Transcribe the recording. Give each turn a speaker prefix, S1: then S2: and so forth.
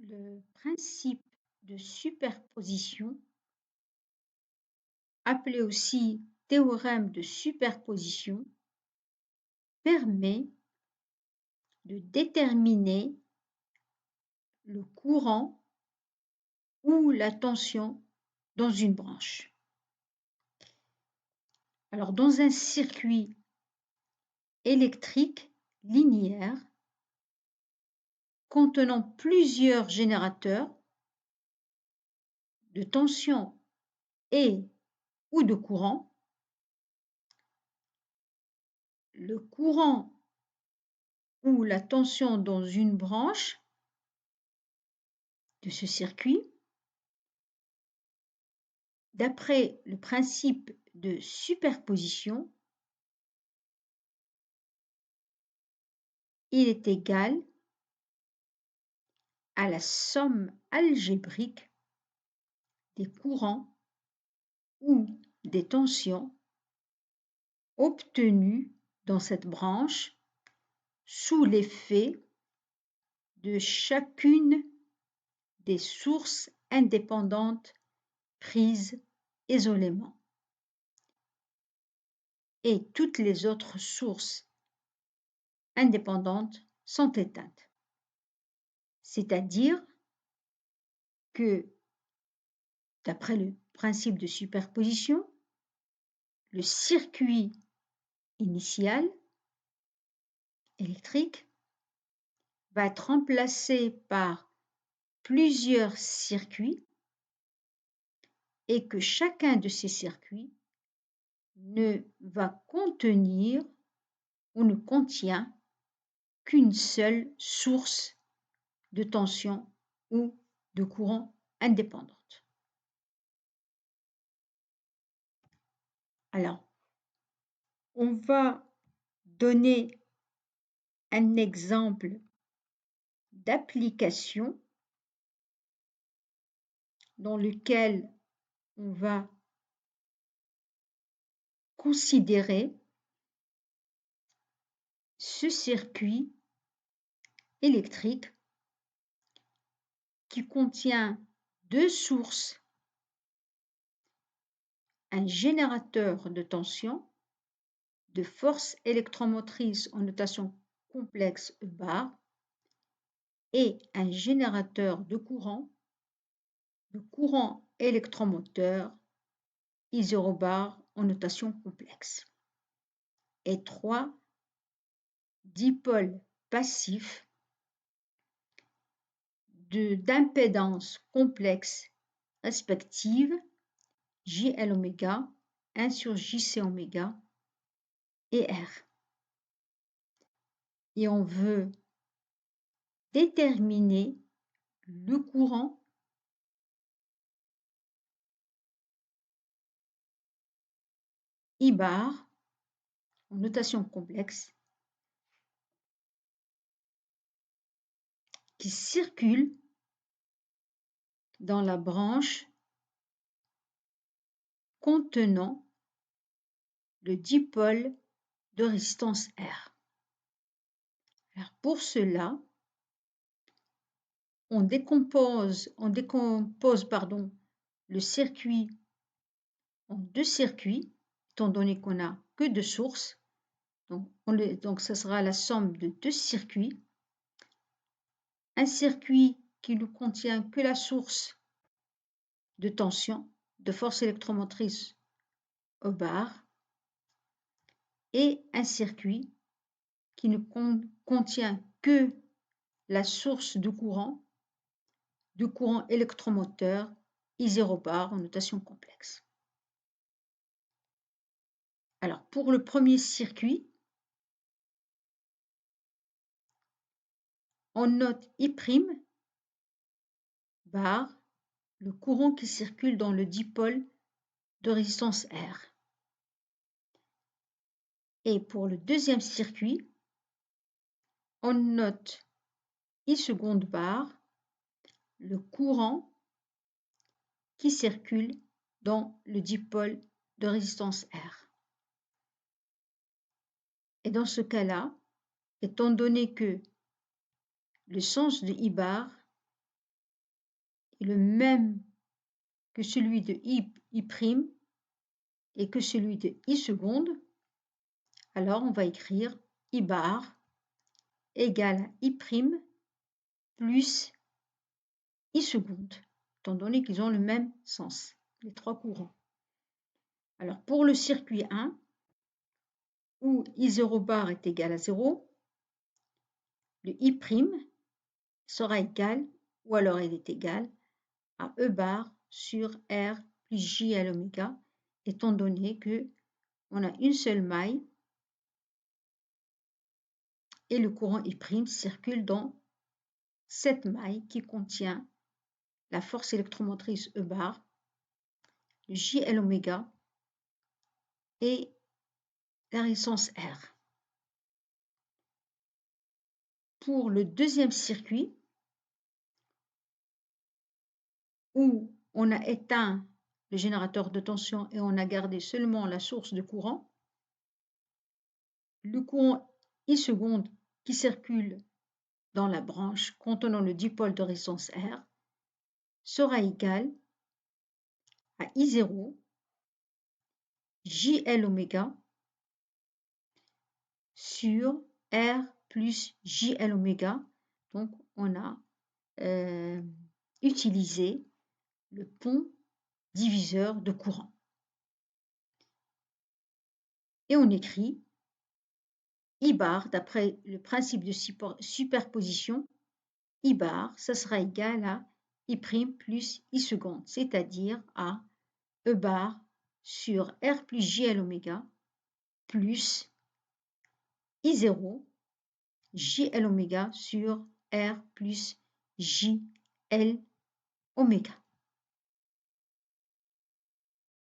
S1: Le principe de superposition, appelé aussi théorème de superposition, permet de déterminer le courant ou la tension dans une branche. Alors, dans un circuit électrique linéaire contenant plusieurs générateurs de tension et ou de courant, le courant ou la tension dans une branche de ce circuit, d'après le principe de superposition, il est égal à la somme algébrique des courants ou des tensions obtenues dans cette branche sous l'effet de chacune des sources indépendantes prises isolément. Et toutes les autres sources indépendantes sont éteintes. C'est-à-dire que, d'après le principe de superposition, le circuit initial électrique va être remplacé par plusieurs circuits et que chacun de ces circuits ne va contenir ou ne contient qu'une seule source de tension ou de courant indépendante. Alors, on va donner un exemple d'application dans lequel on va considérer ce circuit électrique qui contient deux sources, un générateur de tension, de force électromotrice en notation complexe E bar et un générateur de courant électromoteur I0 bar en notation complexe et trois dipôles passifs d'impédance complexe respective JL oméga, 1 sur JC oméga et R. Et on veut déterminer le courant I bar en notation complexe qui circule dans la branche contenant le dipôle de résistance R. Alors pour cela, on décompose le circuit en deux circuits, étant donné qu'on n'a que deux sources. Donc, ça sera la somme de deux circuits. Un circuit qui ne contient que la source de tension, de force électromotrice E bar, et un circuit qui ne contient que la source de courant électromoteur I0 bar en notation complexe. Alors, pour le premier circuit, on note I' bar, le courant qui circule dans le dipôle de résistance R. Et pour le deuxième circuit, on note I seconde bar, le courant qui circule dans le dipôle de résistance R. Et dans ce cas-là, étant donné que le sens de I bar est le même que celui de I', et que celui de I seconde, alors on va écrire I bar égale à I' plus I seconde, étant donné qu'ils ont le même sens, les trois courants. Alors pour le circuit 1, où I0 bar est égal à 0, le I' sera égal, ou alors il est égal, à E bar sur R plus JL oméga, étant donné que on a une seule maille et le courant I' circule dans cette maille qui contient la force électromotrice E bar, le JL oméga et la résistance R. Pour le deuxième circuit, où on a éteint le générateur de tension et on a gardé seulement la source de courant, le courant I seconde qui circule dans la branche contenant le dipôle de résistance R sera égal à I0 JL oméga sur R plus JL oméga. Donc on a utilisé le pont diviseur de courant. Et on écrit I bar, d'après le principe de superposition, I bar, ça sera égal à I' plus I seconde, c'est-à-dire à E bar sur R plus JL oméga plus I0 JL oméga sur R plus JL oméga.